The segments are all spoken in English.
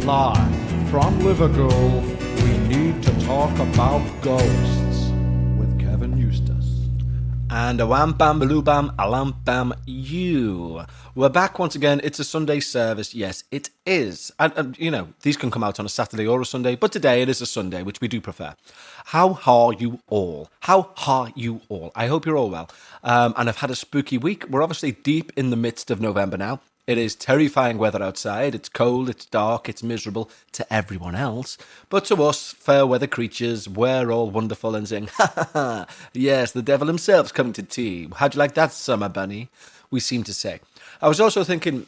Live from Liverpool, we need to talk about ghosts with Kevin Eustace. And a wham bam baloo bam a lam bam you. We're back once again. It's a Sunday service. Yes, it is. And you know, these can come out on a Saturday or a Sunday, but today it is a Sunday, which we do prefer. How are you all? How are you all? I hope you're all well. And I've had a spooky week. We're obviously deep in the midst of November now. It is terrifying weather outside. It's cold, it's dark, it's miserable to everyone else. But to us, fair weather creatures, we're all wonderful and sing, ha ha ha, yes, the devil himself's coming to tea. How'd you like that, summer bunny? We seem to say. I was also thinking,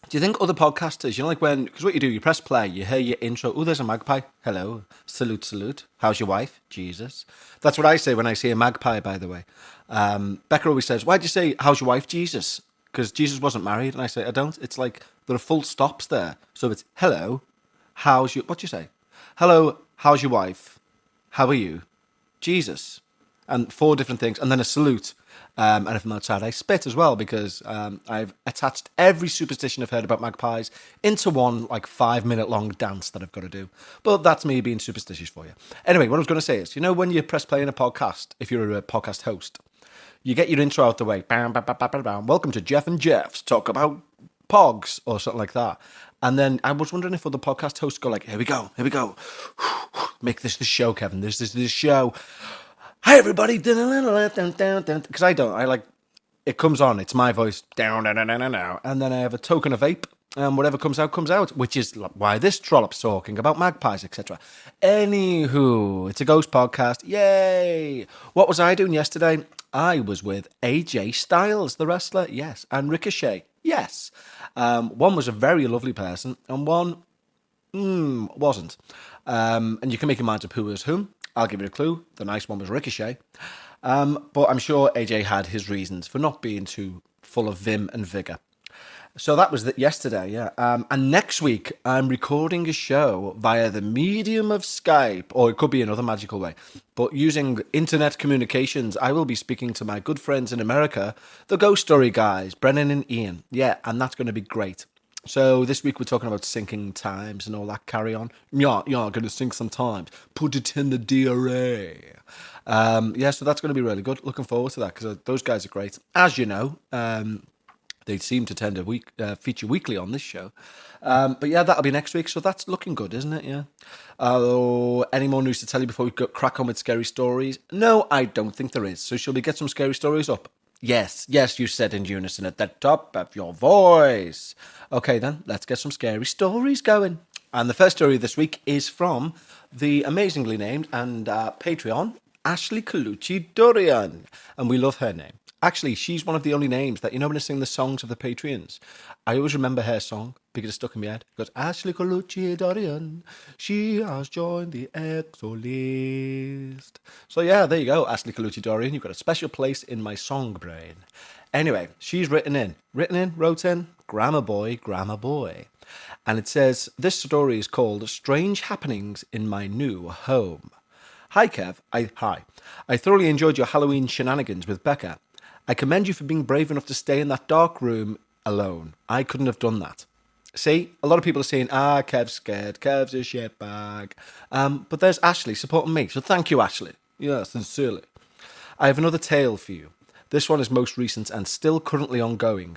do you think other podcasters, you know, like when, because what you do, you press play, you hear your intro, oh, there's a magpie, hello, salute, salute, how's your wife? Jesus. That's what I say when I see a magpie, by the way. Becca always says, why'd you say, how's your wife? Jesus. Because Jesus wasn't married, and I say, I don't. It's like, there are full stops there. So it's, hello, how's your, what do you say? Hello, how's your wife? How are you? Jesus. And 4 different things, and then a salute. And if I'm outside, I spit as well, because I've attached every superstition I've heard about magpies into one, like, 5-minute long dance that I've got to do. But that's me being superstitious for you. Anyway, what I was going to say is, you know when you press play in a podcast, if you're a podcast host, you get your intro out the way. Bam, bam, bam, bam, bam, bam. Welcome to Jeff and Jeff's Talk About Pogs, or something like that. And then I was wondering if other podcast hosts go like, here we go. Make this the show, Kevin. This is the show. Hi, everybody. Because I don't. I like, it comes on. It's my voice. Down. And then I have a token of vape. And whatever comes out, which is why this trollop's talking about magpies, etc. Anywho, it's a ghost podcast. Yay! What was I doing yesterday? I was with AJ Styles, the wrestler, yes, and Ricochet, yes. One was a very lovely person, and one wasn't. And you can make your mind up who was whom. I'll give you a clue. The nice one was Ricochet. But I'm sure AJ had his reasons for not being too full of vim and vigour. So that was yesterday, yeah. And next week, I'm recording a show via the medium of Skype, or it could be another magical way. But using internet communications, I will be speaking to my good friends in America, the Ghost Story guys, Brennan and Ian. Yeah, and that's going to be great. So this week we're talking about syncing times and all that carry on. Yeah, going to sync some times. Put it in the DRA. Yeah, so that's going to be really good. Looking forward to that, because those guys are great. As you know, they seem to tend to feature weekly on this show. But yeah, that'll be next week. So that's looking good, isn't it? Yeah. Any more news to tell you before we crack on with scary stories? No, I don't think there is. So shall we get some scary stories up? Yes, you said in unison at the top of your voice. Okay then, let's get some scary stories going. And the first story this week is from the amazingly named and Patreon, Ashley Colucci Dorian. And we love her name. Actually, she's one of the only names that, you know, when I sing the songs of the Patreons, I always remember her song because it's stuck in my head. It goes, Ashley Colucci Dorian, she has joined the EXO list. So yeah, there you go, Ashley Colucci Dorian. You've got a special place in my song brain. Anyway, she's wrote in, Grammar Boy. And it says, this story is called Strange Happenings in My New Home. Hi, Kev. Hi. I thoroughly enjoyed your Halloween shenanigans with Becca. I commend you for being brave enough to stay in that dark room alone. I couldn't have done that. See, a lot of people are saying, Kev's scared, Kev's a shitbag. But there's Ashley supporting me, so thank you, Ashley. Yeah, sincerely. I have another tale for you. This one is most recent and still currently ongoing.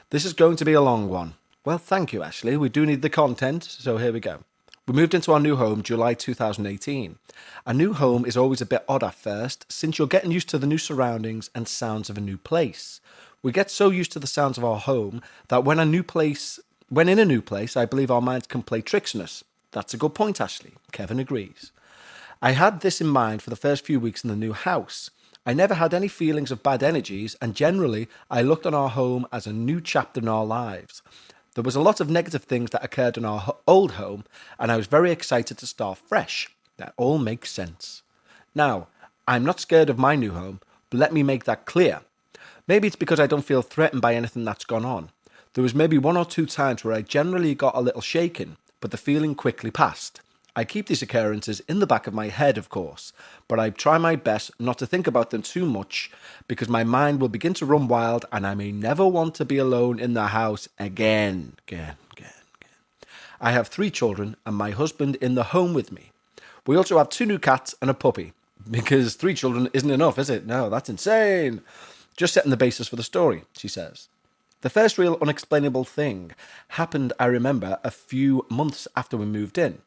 This is going to be a long one. Well, thank you, Ashley. We do need the content, so here we go. We moved into our new home July 2018. A new home is always a bit odd at first, since you're getting used to the new surroundings and sounds of a new place. We get so used to the sounds of our home that when in a new place, I believe our minds can play tricks on us. That's a good point, Ashley. Kevin agrees. I had this in mind for the first few weeks in the new house. I never had any feelings of bad energies, and generally, I looked on our home as a new chapter in our lives. There was a lot of negative things that occurred in our old home, and I was very excited to start fresh. That all makes sense. Now, I'm not scared of my new home, but let me make that clear. Maybe it's because I don't feel threatened by anything that's gone on. There was maybe 1 or 2 times where I generally got a little shaken, but the feeling quickly passed. I keep these occurrences in the back of my head, of course, but I try my best not to think about them too much because my mind will begin to run wild and I may never want to be alone in the house again. I have 3 children and my husband in the home with me. We also have 2 new cats and a puppy. Because 3 children isn't enough, is it? No, that's insane. Just setting the basis for the story, she says. The first real unexplainable thing happened, I remember, a few months after we moved in.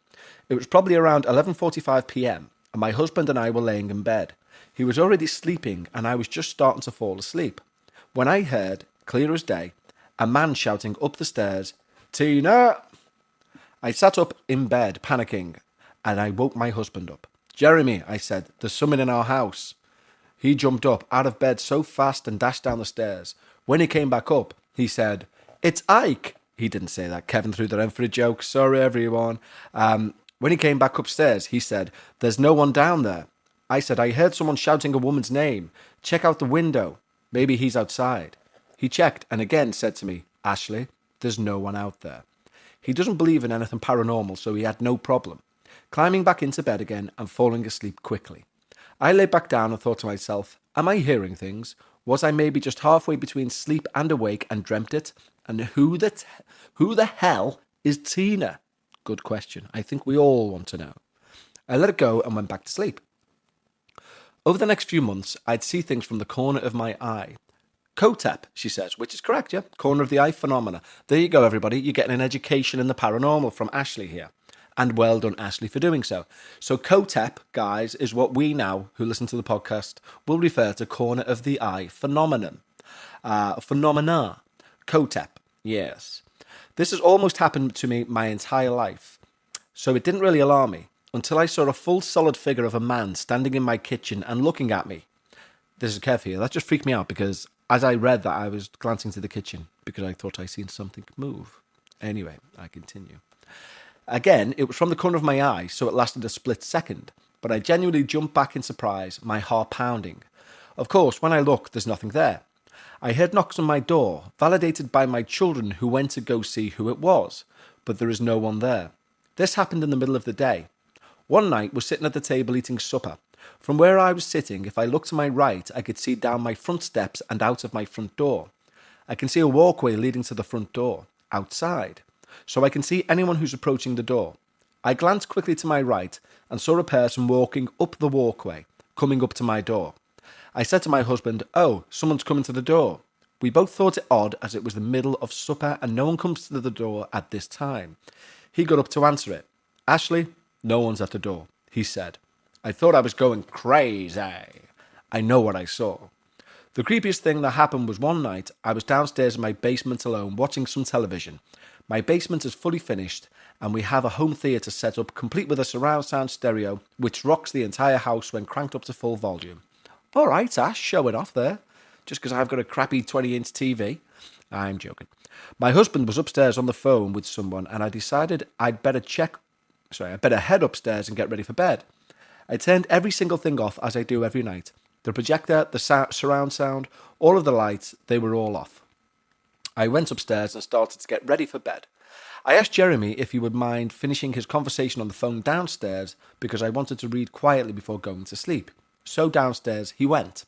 It was probably around 11:45 p.m. and my husband and I were laying in bed. He was already sleeping and I was just starting to fall asleep when I heard, clear as day, a man shouting up the stairs, "Tina!" I sat up in bed, panicking, and I woke my husband up. "Jeremy," I said, "there's someone in our house." He jumped up out of bed so fast and dashed down the stairs. When he came back up, he said, "It's Ike." He didn't say that. Kevin threw that in for a joke. Sorry, everyone. When he came back upstairs, he said, "There's no one down there." I said, "I heard someone shouting a woman's name. Check out the window. Maybe he's outside." He checked and again said to me, "Ashley, there's no one out there." He doesn't believe in anything paranormal, so he had no problem climbing back into bed again and falling asleep quickly. I lay back down and thought to myself, am I hearing things? Was I maybe just halfway between sleep and awake and dreamt it? And who the hell is Tina? Good question. I think we all want to know. I let it go and went back to sleep. Over the next few months, I'd see things from the corner of my eye. COTEP, she says, which is correct, yeah? Corner of the eye phenomena. There you go, everybody. You're getting an education in the paranormal from Ashley here. And well done, Ashley, for doing so. So COTEP, guys, is what we now, who listen to the podcast, will refer to corner of the eye phenomenon. Phenomena. COTEP, yes. This has almost happened to me my entire life. So it didn't really alarm me until I saw a full solid figure of a man standing in my kitchen and looking at me. This is careful here. That just freaked me out because as I read that, I was glancing to the kitchen because I thought I seen something move. Anyway, I continue. Again, it was from the corner of my eye, so it lasted a split second, but I genuinely jumped back in surprise, my heart pounding. Of course, when I looked, there's nothing there. I heard knocks on my door, validated by my children who went to go see who it was, but there is no one there. This happened in the middle of the day. One night, we're sitting at the table eating supper. From where I was sitting, if I looked to my right, I could see down my front steps and out of my front door. I can see a walkway leading to the front door, outside, so I can see anyone who's approaching the door. I glanced quickly to my right and saw a person walking up the walkway, coming up to my door. I said to my husband, "Oh, someone's coming to the door." We both thought it odd as it was the middle of supper and no one comes to the door at this time. He got up to answer it. "Ashley, no one's at the door," he said. I thought I was going crazy. I know what I saw. The creepiest thing that happened was one night I was downstairs in my basement alone watching some television. My basement is fully finished and we have a home theatre set up complete with a surround sound stereo which rocks the entire house when cranked up to full volume. All right, Ash, show it off there. Just because I've got a crappy 20-inch TV. I'm joking. My husband was upstairs on the phone with someone and I decided I'd better head upstairs and get ready for bed. I turned every single thing off as I do every night. The projector, the surround sound, all of the lights, they were all off. I went upstairs and started to get ready for bed. I asked Jeremy if he would mind finishing his conversation on the phone downstairs because I wanted to read quietly before going to sleep. So downstairs he went.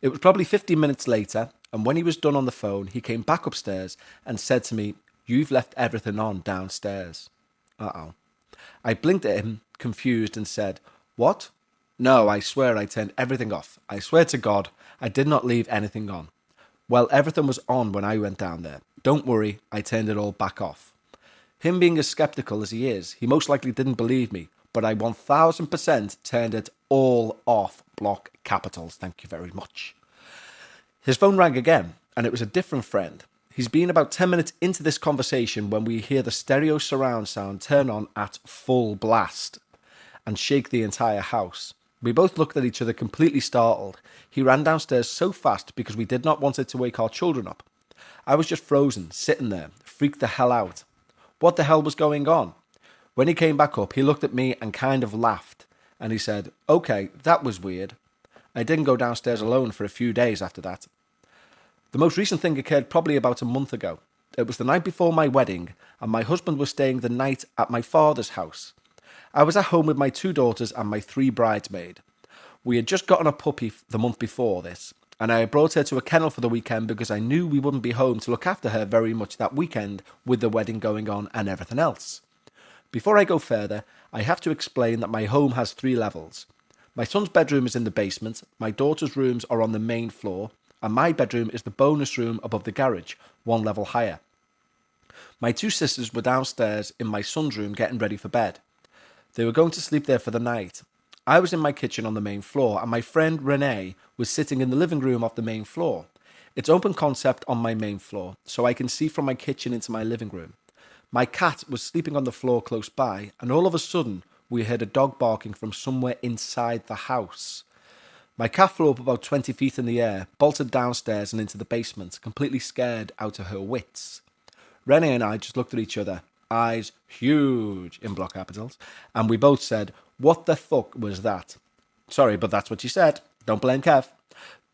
It was probably 15 minutes later, and when he was done on the phone, he came back upstairs and said to me, "You've left everything on downstairs." Uh-oh. I blinked at him, confused, and said, "What?" "No, I swear I turned everything off. I swear to God, I did not leave anything on." "Well, everything was on when I went down there. Don't worry, I turned it all back off." Him being as skeptical as he is, he most likely didn't believe me, but I 1000% turned it all off. Block capitals, thank you very much. His phone rang again, and it was a different friend. He's been about 10 minutes into this conversation when we hear the stereo surround sound turn on at full blast and shake the entire house. We both looked at each other completely startled. He ran downstairs so fast because we did not want it to wake our children up. I was just frozen, sitting there, freaked the hell out. What the hell was going on? When he came back up, he looked at me and kind of laughed, and he said, "Okay, that was weird." I didn't go downstairs alone for a few days after that. The most recent thing occurred probably about a month ago. It was the night before my wedding, and my husband was staying the night at my father's house. I was at home with my 2 daughters and my 3 bridesmaids. We had just gotten a puppy the month before this, and I had brought her to a kennel for the weekend because I knew we wouldn't be home to look after her very much that weekend with the wedding going on and everything else. Before I go further, I have to explain that my home has 3 levels. My son's bedroom is in the basement, my daughter's rooms are on the main floor, and my bedroom is the bonus room above the garage, 1 level higher. My 2 sisters were downstairs in my son's room getting ready for bed. They were going to sleep there for the night. I was in my kitchen on the main floor, and my friend Renee was sitting in the living room off the main floor. It's open concept on my main floor, so I can see from my kitchen into my living room. My cat was sleeping on the floor close by, and all of a sudden, we heard a dog barking from somewhere inside the house. My cat flew up about 20 feet in the air, bolted downstairs and into the basement, completely scared out of her wits. Renee and I just looked at each other, eyes huge in block capitals, and we both said, "What the fuck was that?" Sorry, but that's what she said. Don't blame Kev.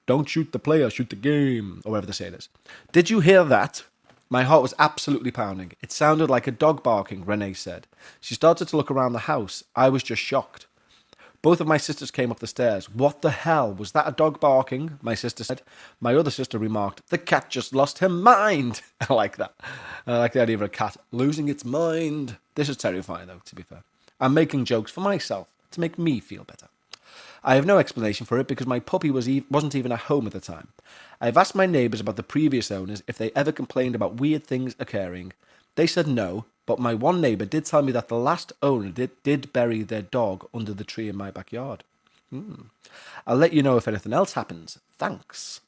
Don't shoot the player, shoot the game, or whatever the saying is. Did you hear that? My heart was absolutely pounding. It sounded like a dog barking, Renee said. She started to look around the house. I was just shocked. Both of my sisters came up the stairs. "What the hell? Was that a dog barking?" my sister said. My other sister remarked, "The cat just lost her mind." I like that. I like the idea of a cat losing its mind. This is terrifying, though, to be fair. I'm making jokes for myself to make me feel better. I have no explanation for it because my puppy wasn't even at home at the time. I've asked my neighbours about the previous owners if they ever complained about weird things occurring. They said no, but my one neighbour did tell me that the last owner did bury their dog under the tree in my backyard. I'll let you know if anything else happens. Thanks.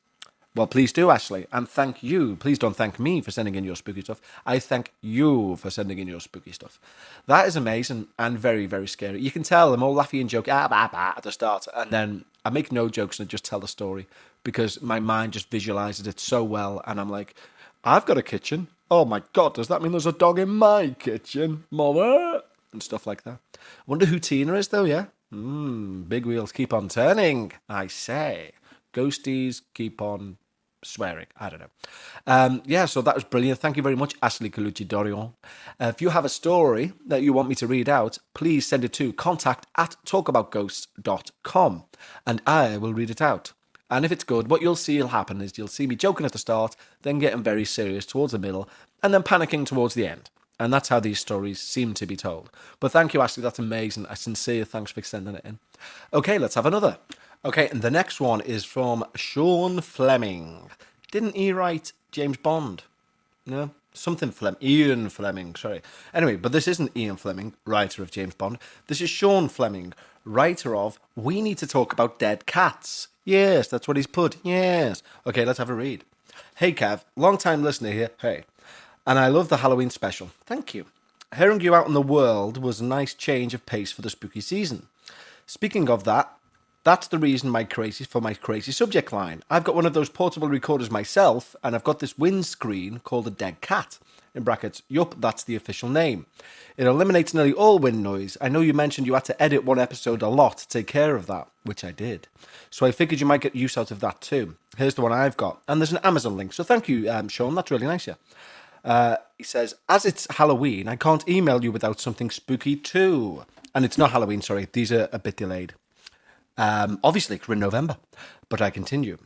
Well, please do, Ashley, and thank you. Please don't thank me for sending in your spooky stuff. I thank you for sending in your spooky stuff. That is amazing and very, very scary. You can tell I'm all laughy and joking at the start, and then I make no jokes and I just tell the story because my mind just visualizes it so well, and I'm like, I've got a kitchen. Oh my God, does that mean there's a dog in my kitchen, mother? And stuff like that. I wonder who Tina is, though, yeah? Big wheels keep on turning, I say. Ghosties keep on swearing. I don't know. So that was brilliant. Thank you very much, Ashley Colucci Dorion. If you have a story that you want me to read out, please send it to contact@talkaboutghosts.com and I will read it out. And if it's good, what you'll see will happen is you'll see me joking at the start, then getting very serious towards the middle, and then panicking towards the end. And that's how these stories seem to be told. But thank you, Ashley. That's amazing. A sincere thanks for sending it in. Okay, let's have another. Okay, and the next one is from Sean Fleming. Didn't he write James Bond? No? Something Fleming. Ian Fleming, sorry. Anyway, but this isn't Ian Fleming, writer of James Bond. This is Sean Fleming, writer of We Need to Talk About Dead Cats. Yes, that's what he's put. Yes. Okay, let's have a read. Hey, Kev. Long-time listener here. Hey. And I love the Halloween special. Thank you. Hearing you out in the world was a nice change of pace for the spooky season. Speaking of that, that's the reason for my crazy subject line. I've got one of those portable recorders myself, and I've got this windscreen called a dead cat. In brackets, yup, that's the official name. It eliminates nearly all wind noise. I know you mentioned you had to edit one episode a lot to take care of that, which I did. So I figured you might get use out of that too. Here's the one I've got, and there's an Amazon link. So thank you, Sean. That's really nice, yeah. He says, as it's Halloween, I can't email you without something spooky too. And it's not Halloween, sorry. These are a bit delayed. Obviously, we're in November, but I continue.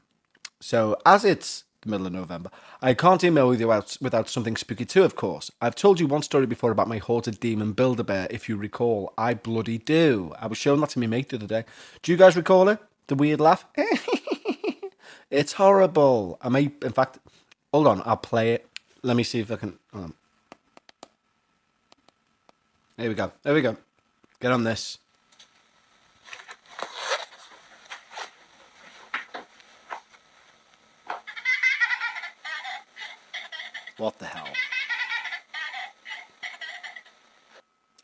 So, as it's the middle of November, I can't email with you without something spooky too, of course. I've told you one story before about my haunted demon Build-A-Bear, if you recall. I bloody do. I was showing that to my mate the other day. Do you guys recall it? The weird laugh? It's horrible. I may, in fact, hold on, I'll play it. Let me see if I can. Hold on. There we go. There we go. Get on this. What the hell?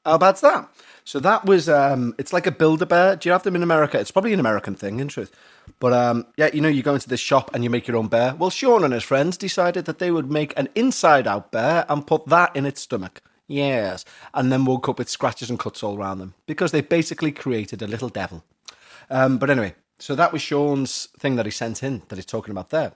How bad's that? So that was, it's like a Build-A-Bear. Do you have them in America? It's probably an American thing, in truth. But, yeah, you know, you go into this shop and you make your own bear. Well, Sean and his friends decided that they would make an inside-out bear and put that in its stomach. Yes. And then woke up with scratches and cuts all around them. Because they basically created a little devil. But anyway, so that was Sean's thing that he sent in, that he's talking about there.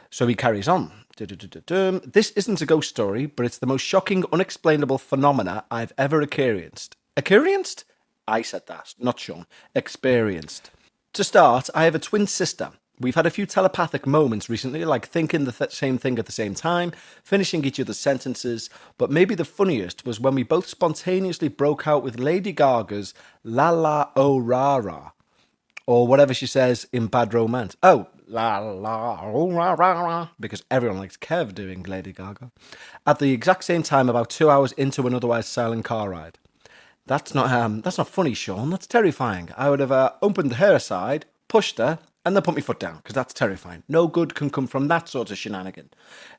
So he carries on. This isn't a ghost story, but it's the most shocking, unexplainable phenomena I've ever experienced. Experienced? I said that, not Sean. Experienced. To start, I have a twin sister. We've had a few telepathic moments recently, like thinking the same thing at the same time, finishing each other's sentences, but maybe the funniest was when we both spontaneously broke out with Lady Gaga's La La O Ra Ra, or whatever she says in Bad Romance. Oh, La La O Ra Ra Ra, because everyone likes Kev doing Lady Gaga, at the exact same time about 2 hours into an otherwise silent car ride. That's not funny, Sean. That's terrifying. I would have opened her aside, pushed her, and then put my foot down, because that's terrifying. No good can come from that sort of shenanigan.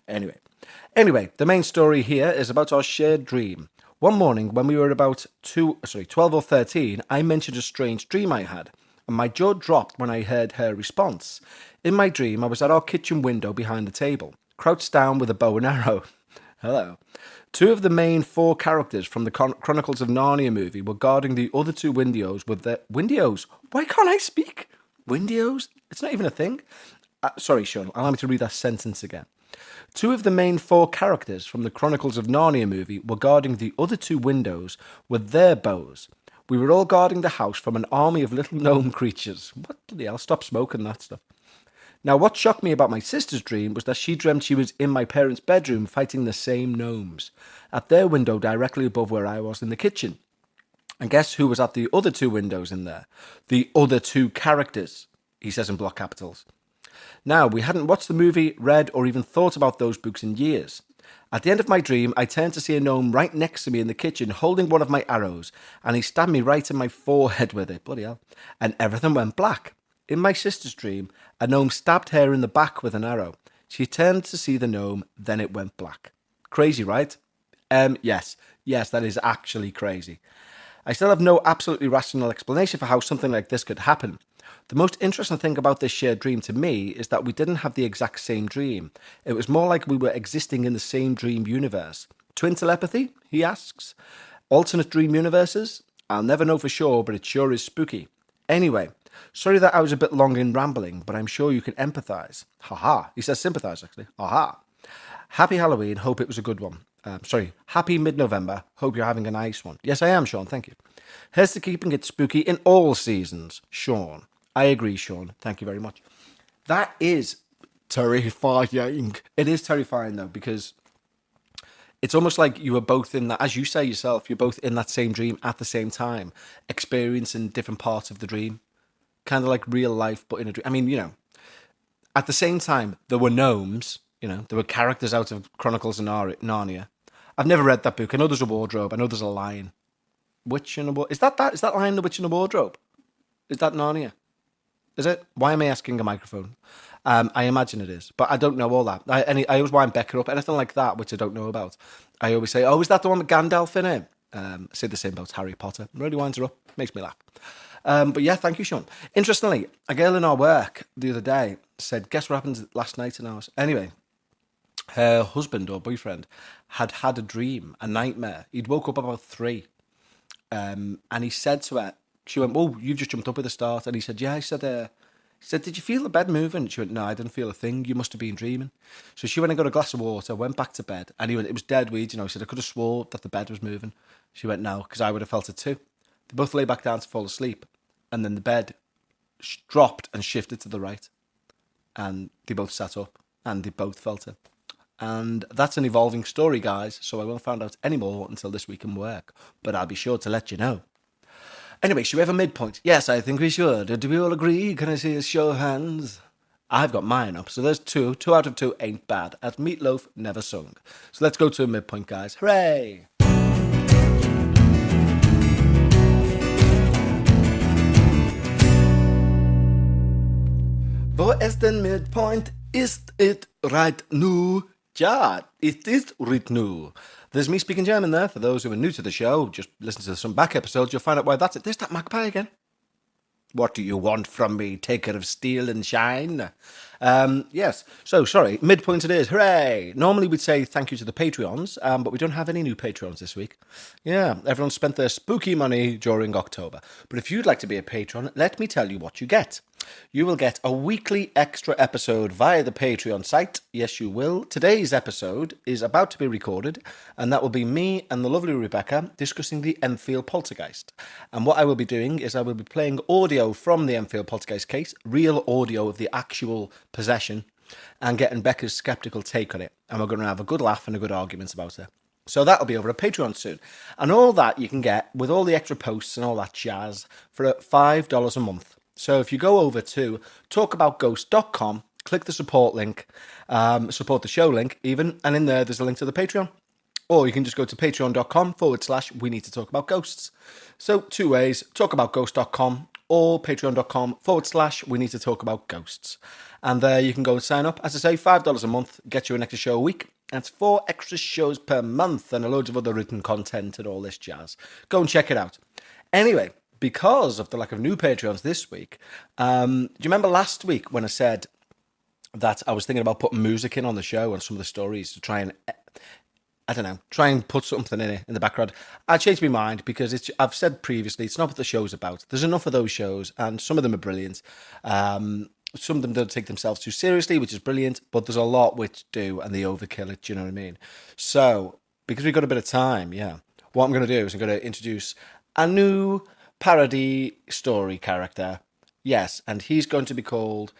Anyway, the main story here is about our shared dream. One morning, when we were about 12 or 13, I mentioned a strange dream I had, and my jaw dropped when I heard her response. In my dream, I was at our kitchen window behind the table, crouched down with a bow and arrow. Hello. Two of the main four characters from the Chronicles of Narnia movie were guarding the other two windows with their... Windows? Why can't I speak? Windows? It's not even a thing. Sorry, Sean. Allow me to read that sentence again. Two of the main four characters from the Chronicles of Narnia movie were guarding the other two windows with their bows. We were all guarding the house from an army of little gnome creatures. What the hell? Stop smoking that stuff. Now, what shocked me about my sister's dream was that she dreamt she was in my parents' bedroom fighting the same gnomes at their window directly above where I was in the kitchen. And guess who was at the other two windows in there? The other two characters, he says in block capitals. Now, we hadn't watched the movie, read, or even thought about those books in years. At the end of my dream, I turned to see a gnome right next to me in the kitchen holding one of my arrows, and he stabbed me right in my forehead with it. Bloody hell. And everything went black. In my sister's dream, a gnome stabbed her in the back with an arrow. She turned to see the gnome, then it went black. Crazy, right? Yes, that is actually crazy. I still have no absolutely rational explanation for how something like this could happen. The most interesting thing about this shared dream to me is that we didn't have the exact same dream. It was more like we were existing in the same dream universe. Twin telepathy? He asks. Alternate dream universes? I'll never know for sure, but it sure is spooky. Anyway, sorry that I was a bit long in rambling, but I'm sure you can empathise. Ha-ha. He says sympathise, actually. Ha-ha. Happy Halloween. Hope it was a good one. Happy mid-November. Hope you're having a nice one. Yes, I am, Sean. Thank you. Here's to keeping it spooky in all seasons. Sean. I agree, Sean. Thank you very much. That is terrifying. It is terrifying, though, because it's almost like you were both in that, as you say yourself, you're both in that same dream at the same time, experiencing different parts of the dream. Kind of like real life, but in a dream. I mean, at the same time, there were gnomes, there were characters out of Chronicles of Narnia. I've never read that book. I know there's a wardrobe. I know there's a lion. Witch in a wardrobe. Is that lion the witch in a wardrobe? Is that Narnia? Is it? Why am I asking a microphone? I imagine it is, but I don't know all that. I always wind Becca up. Anything like that, which I don't know about, I always say, oh, is that the one with Gandalf in it? Say the same about Harry Potter. Really winds her up. Makes me laugh. But yeah, thank you, Sean. Interestingly, a girl in our work the other day said, guess what happened last night in ours? Anyway, her husband or boyfriend had a dream, a nightmare. He'd woke up about 3. And he said to her, she went, "Oh, you've just jumped up at the start." And he said, "Yeah." He said, "Did you feel the bed moving?" She went, "No, I didn't feel a thing. You must have been dreaming." So she went and got a glass of water, went back to bed. And he went, "It was dead weed." He said, "I could have swore that the bed was moving." She went, "No, because I would have felt it too." They both lay back down to fall asleep. And then the bed dropped and shifted to the right. And they both sat up and they both felt it. And that's an evolving story, guys. So I won't find out any more until this week in work. But I'll be sure to let you know. Anyway, should we have a midpoint? Yes, I think we should. Do we all agree? Can I see a show of hands? I've got mine up, so there's 2. 2 out of 2 ain't bad. At Meatloaf Never Sung. So let's go to a midpoint, guys. Hooray! Wo ist den Midpoint? Ist it right now? Ja, it is right now. There's me speaking German there. For those who are new to the show, just listen to some back episodes, you'll find out why that's it. There's that magpie again. What do you want from me, taker of steel and shine? Yes. So, sorry, midpoint it is. Hooray! Normally we'd say thank you to the Patreons, but we don't have any new Patreons this week. Yeah, everyone spent their spooky money during October. But if you'd like to be a patron, let me tell you what you get. You will get a weekly extra episode via the Patreon site. Yes, you will. Today's episode is about to be recorded, and that will be me and the lovely Rebecca discussing the Enfield Poltergeist. And what I will be doing is I will be playing audio from the Enfield Poltergeist case, real audio of the actual possession, and getting Becca's skeptical take on it. And we're going to have a good laugh and a good argument about it. So that'll be over at Patreon soon. And all that you can get with all the extra posts and all that jazz for $5 a month. So if you go over to talkaboutghost.com, click the support link, support the show link even, and in there's a link to the Patreon. Or you can just go to patreon.com/we need to talk about ghosts. So 2 ways, talkaboutghost.com or patreon.com/we need to talk about ghosts. And there you can go and sign up. As I say, $5 a month, get you an extra show a week. And it's 4 extra shows per month and a load of other written content and all this jazz. Go and check it out. Anyway, because of the lack of new Patreons this week, do you remember last week when I said that I was thinking about putting music in on the show and some of the stories to try and, I don't know, try and put something in it in the background? I changed my mind because I've said previously, it's not what the show's about. There's enough of those shows and some of them are brilliant. Some of them don't take themselves too seriously, which is brilliant, but there's a lot which do and they overkill it, do you know what I mean? So, because we've got a bit of time, what I'm going to do is I'm going to introduce a new parody story character. Yes, and he's going to be called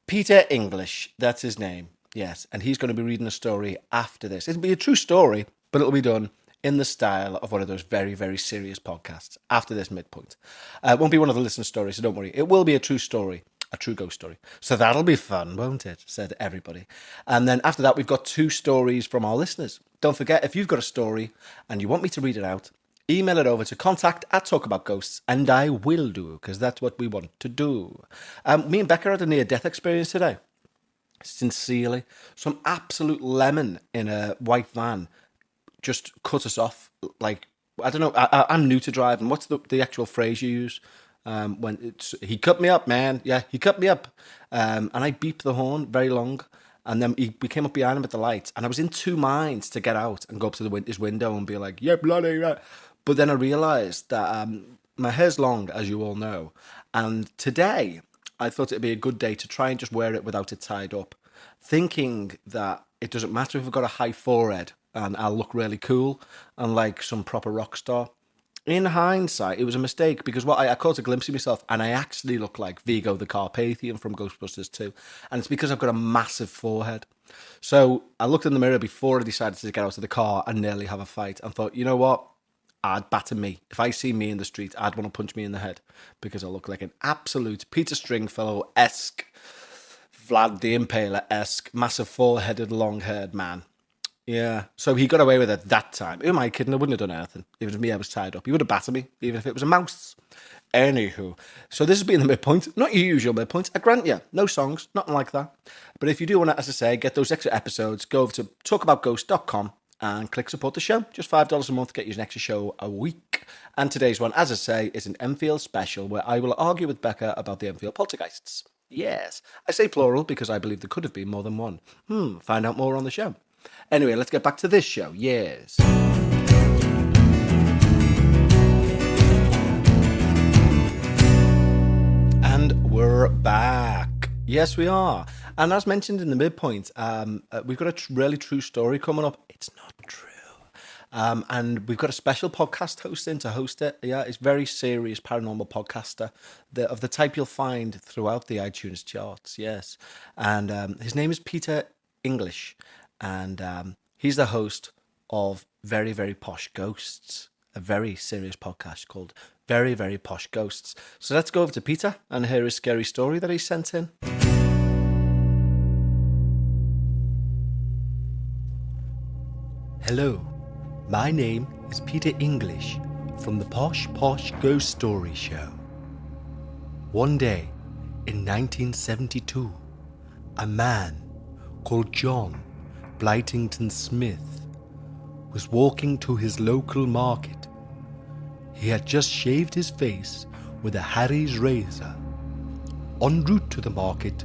Peter English. That's his name. Yes, and he's going to be reading a story after this. It'll be a true story, but it'll be done in the style of one of those very, very serious podcasts after this midpoint. It won't be one of the listener stories, so don't worry. It will be a true story, a true ghost story. So that'll be fun, won't it? Said everybody. And then after that, we've got 2 stories from our listeners. Don't forget, if you've got a story and you want me to read it out, email it over to contact@talkaboutghosts, and I will do, because that's what we want to do. Me and Becca had a near-death experience today. Sincerely. Some absolute lemon in a white van just cut us off. Like, I don't know, I'm new to driving. What's the actual phrase you use? He cut me up, man. Yeah, he cut me up. And I beeped the horn very long. And then we came up behind him at the lights. And I was in 2 minds to get out and go up to his window and be like, yeah, bloody right. But then I realised that my hair's long, as you all know. And today, I thought it'd be a good day to try and just wear it without it tied up. Thinking that it doesn't matter if I've got a high forehead and I'll look really cool and like some proper rock star. In hindsight, it was a mistake because I caught a glimpse of myself and I actually look like Vigo the Carpathian from Ghostbusters 2. And it's because I've got a massive forehead. So I looked in the mirror before I decided to get out of the car and nearly have a fight and thought, you know what? I'd batter me. If I see me in the street, I'd want to punch me in the head because I look like an absolute Peter Stringfellow-esque, Vlad the Impaler-esque, massive four-headed, long-haired man. Yeah, so he got away with it that time. Who am I kidding? I wouldn't have done anything. Even if I was tied up, he would have battered me, even if it was a mouse. Anywho, so this has been the midpoint. Not your usual midpoint, I grant you. No songs, nothing like that. But if you do want to, as I say, get those extra episodes, go over to talkaboutghost.com and click support the show. Just $5 a month, get you an extra show a week. And today's one, as I say, is an Enfield special where I will argue with Becca about the Enfield poltergeists. Yes, I say plural because I believe there could have been more than one. Find out more on the show. Anyway, let's get back to this show. Yes. And we're back. Yes, we are. And as mentioned in the midpoint, we've got a really true story coming up. It's not true. And we've got a special podcast hosting to host it. Yeah, it's very serious paranormal podcaster of the type you'll find throughout the iTunes charts. Yes. And his name is Peter English. And he's the host of Very, Very Posh Ghosts, a very serious podcast called Very, Very Posh Ghosts. So let's go over to Peter and hear his scary story that he sent in. Hello, my name is Peter English from the Posh Ghost Story Show. One day in 1972, a man called John Blytington Smith was walking to his local market. He had just shaved his face with a Harry's razor. En route to the market,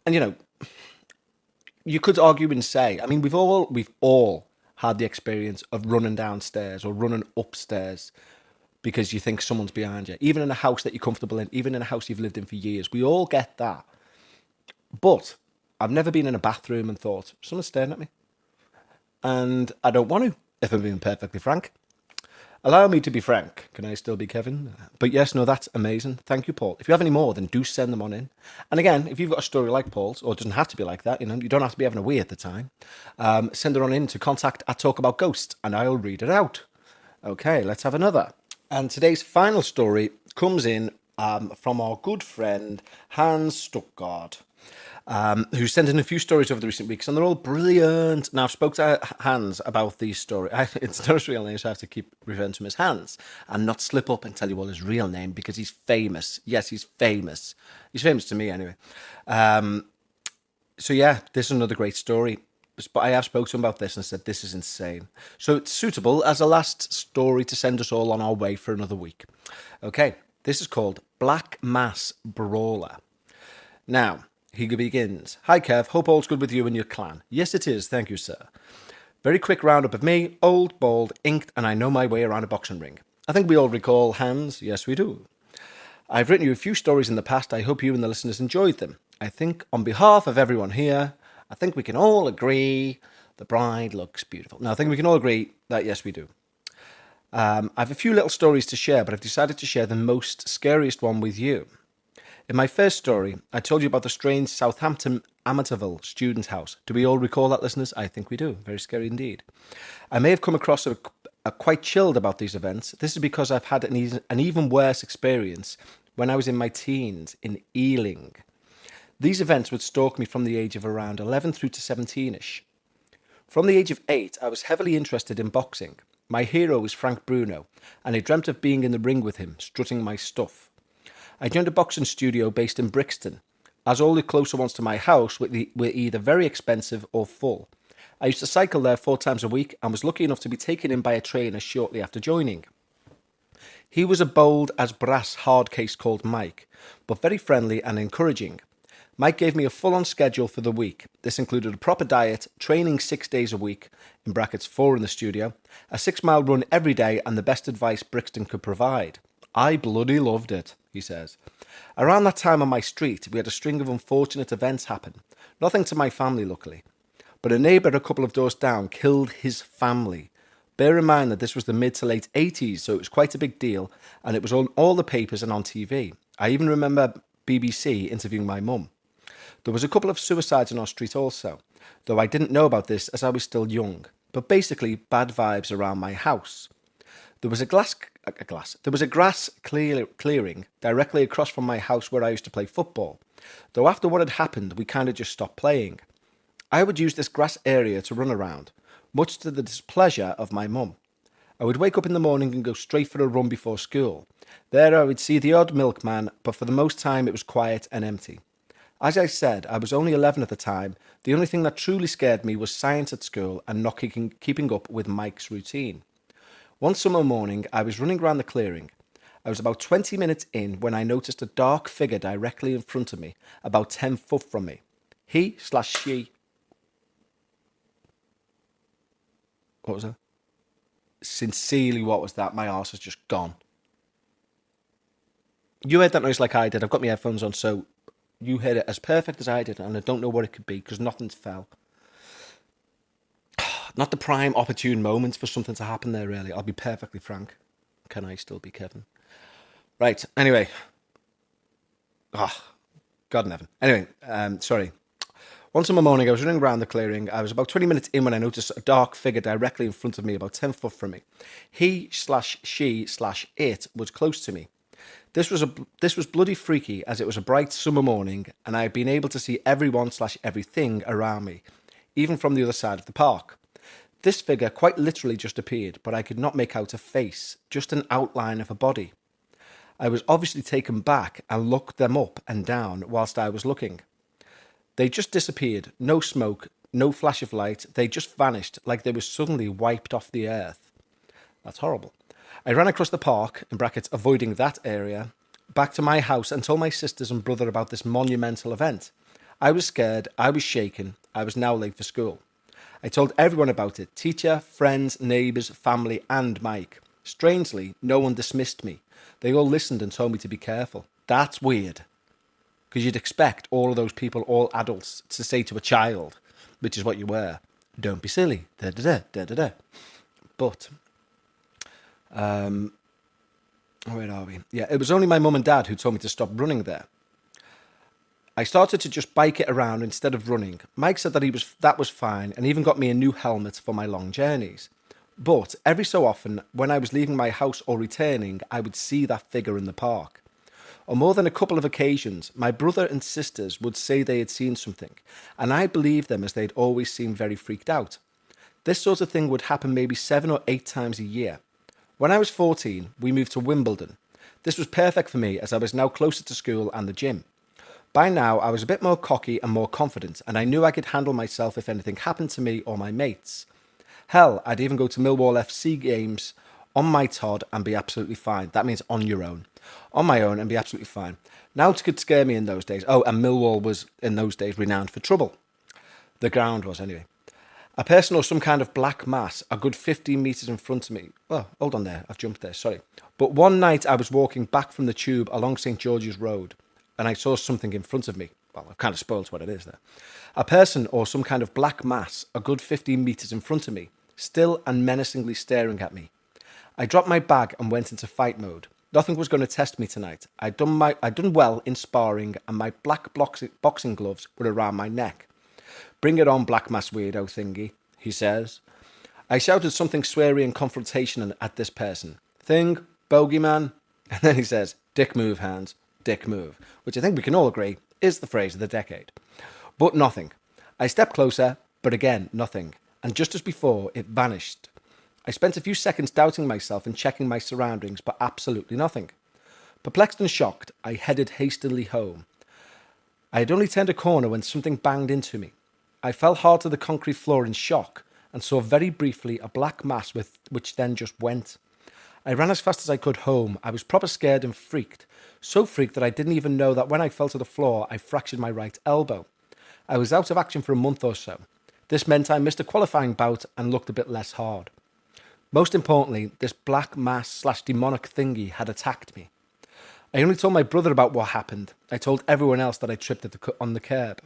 And, you could argue and say, I mean, we've all had the experience of running downstairs or running upstairs because you think someone's behind you, even in a house that you're comfortable in, even in a house you've lived in for years. We all get that. But I've never been in a bathroom and thought, someone's staring at me. And I don't want to, if I'm being perfectly frank. Allow me to be frank. Can I still be Kevin? But yes, no, that's amazing. Thank you, Paul. If you have any more, then do send them on in. And again, if you've got a story like Paul's, or it doesn't have to be like that, you don't have to be having a wee at the time, send it on in to contact@talkaboutghosts, and I'll read it out. Okay, let's have another. And today's final story comes in from our good friend, Hans Stuttgart. Who sent in a few stories over the recent weeks, and they're all brilliant. Now, I've spoke to Hans about these stories. It's not his real name, so I have to keep referring to him as Hans and not slip up and tell you all his real name because he's famous. Yes, he's famous. He's famous to me anyway. So yeah, this is another great story. But I have spoke to him about this and said, this is insane. So it's suitable as a last story to send us all on our way for another week. Okay, this is called Black Mass Brawler. Now, he begins. Hi, Kev. Hope all's good with you and your clan. Yes, it is. Thank you, sir. Very quick roundup of me. Old, bald, inked, and I know my way around a boxing ring. I think we all recall Hans. Yes, we do. I've written you a few stories in the past. I hope you and the listeners enjoyed them. I think on behalf of everyone here, I think we can all agree the bride looks beautiful. Now, I think we can all agree that, yes, we do. I have a few little stories to share, but I've decided to share the most scariest one with you. In my first story, I told you about the strange Southampton Amityville student house. Do we all recall that, listeners? I think we do. Very scary indeed. I may have come across a quite chilled about these events. This is because I've had an even worse experience when I was in my teens in Ealing. These events would stalk me from the age of around 11 through to 17-ish. From the age of 8, I was heavily interested in boxing. My hero was Frank Bruno, and I dreamt of being in the ring with him, strutting my stuff. I joined a boxing studio based in Brixton, as all the closer ones to my house were either very expensive or full. I used to cycle there 4 times a week and was lucky enough to be taken in by a trainer shortly after joining. He was a bold as brass hard case called Mike, but very friendly and encouraging. Mike gave me a full-on schedule for the week. This included a proper diet, training 6 days a week, in brackets 4 in the studio, a 6-mile run every day, and the best advice Brixton could provide. I bloody loved it, he says. Around that time on my street, we had a string of unfortunate events happen. Nothing to my family, luckily. But a neighbour a couple of doors down killed his family. Bear in mind that this was the mid to late 80s, so it was quite a big deal, and it was on all the papers and on TV. I even remember BBC interviewing my mum. There was a couple of suicides on our street also, though I didn't know about this as I was still young. But basically, bad vibes around my house. There was a grass clearing directly across from my house where I used to play football. Though after what had happened, we kind of just stopped playing. I would use this grass area to run around, much to the displeasure of my mum. I would wake up in the morning and go straight for a run before school. There I would see the odd milkman, but for the most time it was quiet and empty. As I said, I was only 11 at the time. The only thing that truly scared me was science at school and not keeping up with Mike's routine. One summer morning, I was running around the clearing. I was about 20 minutes in when I noticed a dark figure directly in front of me, about 10 foot from me. He/she... What was that? Sincerely, what was that? My arse has just gone. You heard that noise like I did. I've got my headphones on, so you heard it as perfect as I did, and I don't know what it could be because nothing's fell. Not the prime opportune moment for something to happen there, really. I'll be perfectly frank. Can I still be Kevin? Right, anyway. God in heaven. Anyway, sorry. One summer morning, I was running around the clearing. I was about 20 minutes in when I noticed a dark figure directly in front of me, about 10 foot from me. He/she/it was close to me. This was bloody freaky, as it was a bright summer morning, and I had been able to see everyone/everything around me, even from the other side of the park. This figure quite literally just appeared, but I could not make out a face, just an outline of a body. I was obviously taken back and looked them up and down whilst I was looking. They just disappeared, no smoke, no flash of light, they just vanished like they were suddenly wiped off the earth. That's horrible. I ran across the park, in brackets avoiding that area, back to my house and told my sisters and brother about this monumental event. I was scared, I was shaken, I was now late for school. I told everyone about it, teacher, friends, neighbours, family and Mike. Strangely, no one dismissed me. They all listened and told me to be careful. That's weird. Because you'd expect all of those people, all adults, to say to a child, which is what you were, don't be silly, da-da-da. But, where are we? Yeah, it was only my mum and dad who told me to stop running there. I started to just bike it around instead of running. Mike said that was fine and even got me a new helmet for my long journeys. But every so often, when I was leaving my house or returning, I would see that figure in the park. On more than a couple of occasions, my brother and sisters would say they had seen something, and I believed them as they'd always seemed very freaked out. This sort of thing would happen maybe 7 or 8 times a year. When I was 14, we moved to Wimbledon. This was perfect for me as I was now closer to school and the gym. By now, I was a bit more cocky and more confident, and I knew I could handle myself if anything happened to me or my mates. Hell, I'd even go to Millwall FC games on my Todd and be absolutely fine. That means on your own. On my own and be absolutely fine. Now it could scare me in those days. Oh, and Millwall was, in those days, renowned for trouble. The ground was, anyway. A person or some kind of black mass a good 15 metres in front of me. Oh, hold on there. I've jumped there. Sorry. But one night I was walking back from the tube along St. George's Road, and I saw something in front of me. Well, I've kind of spoiled what it is there. A person or some kind of black mass a good 15 metres in front of me, still and menacingly staring at me. I dropped my bag and went into fight mode. Nothing was going to test me tonight. I'd done well in sparring, and my black boxing gloves were around my neck. Bring it on, black mass weirdo thingy, he says. I shouted something sweary and confrontational at this person. Thing, bogeyman. And then he says, dick move, hands. Dick move, which I think we can all agree is the phrase of the decade. But nothing. I stepped closer, but again, nothing. And just as before, it vanished. I spent a few seconds doubting myself and checking my surroundings, but absolutely nothing. Perplexed and shocked, I headed hastily home. I had only turned a corner when something banged into me. I fell hard to the concrete floor in shock and saw very briefly a black mass which then just went. I ran as fast as I could home. I was proper scared and freaked. So freaked that I didn't even know that when I fell to the floor, I fractured my right elbow. I was out of action for a month or so. This meant I missed a qualifying bout and looked a bit less hard. Most importantly, this black mass / demonic thingy had attacked me. I only told my brother about what happened. I told everyone else that I tripped on the curb.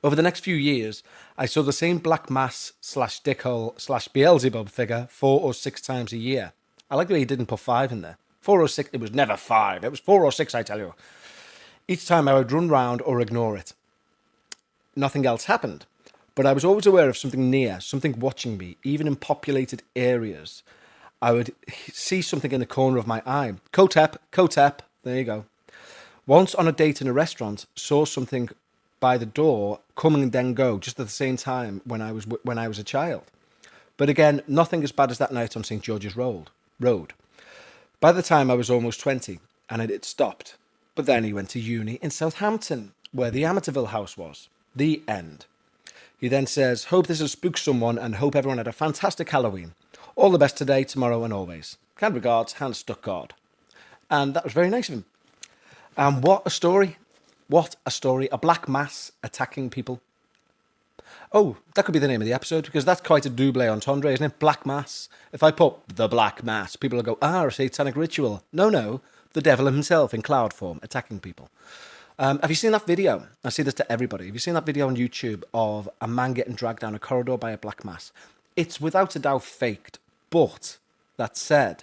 Over the next few years, I saw the same black mass / dickhole / Beelzebub figure 4 or 6 times a year. I like the way he didn't put 5 in there. 4 or 6, it was never 5. It was 4 or 6, I tell you. Each time I would run round or ignore it. Nothing else happened. But I was always aware of something near, something watching me, even in populated areas. I would see something in the corner of my eye. Kotep, there you go. Once on a date in a restaurant, saw something by the door come and then go, just at the same time when I was a child. But again, nothing as bad as that night on St. George's Road. By the time I was almost 20, and it had stopped. But then he went to uni in Southampton, where the Amateurville house was. The end. He then says, hope this has spooked someone and hope everyone had a fantastic Halloween. All the best today, tomorrow and always. Kind regards, Hans Stuckgard. And that was very nice of him. And what a story. What a story. A black mass attacking people. Oh, that could be the name of the episode, because that's quite a double entendre, isn't it? Black mass. If I put the black mass, people will go, a satanic ritual. No, the devil himself in cloud form attacking people. Have you seen that video? I say this to everybody. Have you seen that video on YouTube of a man getting dragged down a corridor by a black mass? It's without a doubt faked, but that said,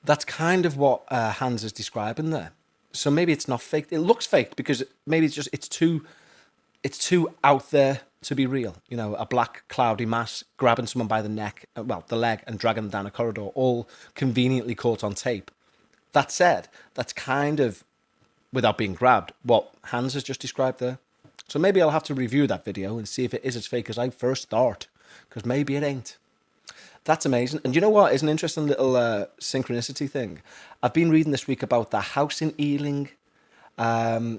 that's kind of what Hans is describing there. So maybe it's not faked. It looks faked because maybe it's too out there to be real. You know, a black cloudy mass grabbing someone by the neck, the leg, and dragging them down a corridor, all conveniently caught on tape. That said, that's kind of, without being grabbed, what Hans has just described there. So maybe I'll have to review that video and see if it is as fake as I first thought, because maybe it ain't. That's amazing. And you know what is an interesting little synchronicity thing? I've been reading this week about the house in Ealing. I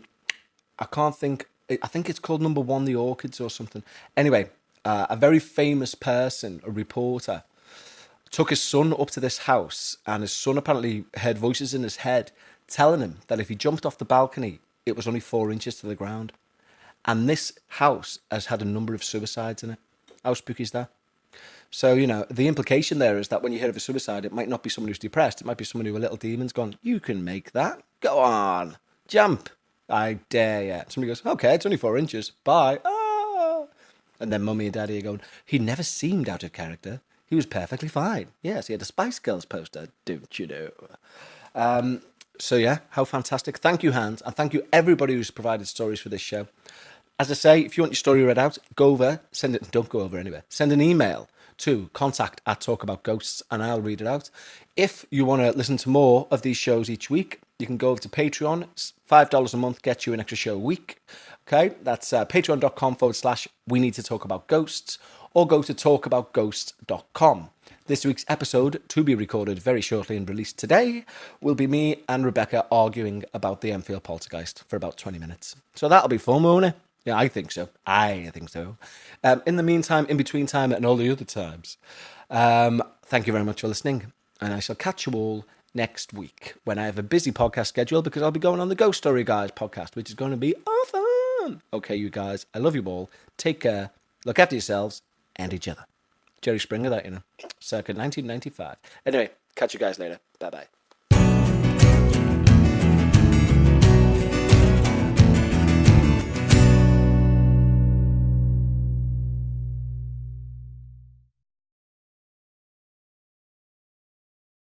think it's called Number 1, the Orchids or something. Anyway, a very famous person, a reporter, took his son up to this house, and his son apparently heard voices in his head telling him that if he jumped off the balcony it was only 4 inches to the ground. And this house has had a number of suicides in it. How spooky is that? So, you know, the implication there is that when you hear of a suicide, it might not be someone who's depressed. It might be someone who a little demon's gone, you can make that. Go on. Jump. I dare you. Somebody goes, okay, it's only 4 inches. Bye. Ah. And then mummy and daddy are going, he never seemed out of character. He was perfectly fine. Yes, he had a Spice Girls poster, don't you know? So, yeah, how fantastic. Thank you, Hans. And thank you, everybody who's provided stories for this show. As I say, if you want your story read out, go over, don't go over anywhere. Send an email to contact@talkaboutghosts and I'll read it out. If you want to listen to more of these shows each week, you can go over to Patreon. It's $5 a month gets you an extra show a week. Okay, that's patreon.com/we need to talk about ghosts, or go to talkaboutghosts.com. This week's episode, to be recorded very shortly and released today, will be me and Rebecca arguing about the Enfield poltergeist for about 20 minutes. So that'll be fun, won't it? Yeah, I think so. In the meantime, in between time, and all the other times, thank you very much for listening. And I shall catch you all next week when I have a busy podcast schedule, because I'll be going on the Ghost Story Guys podcast, which is going to be awesome. Okay, you guys, I love you all. Take care. Look after yourselves and each other. Jerry Springer, that, you know, circa 1995. Anyway, catch you guys later. Bye-bye.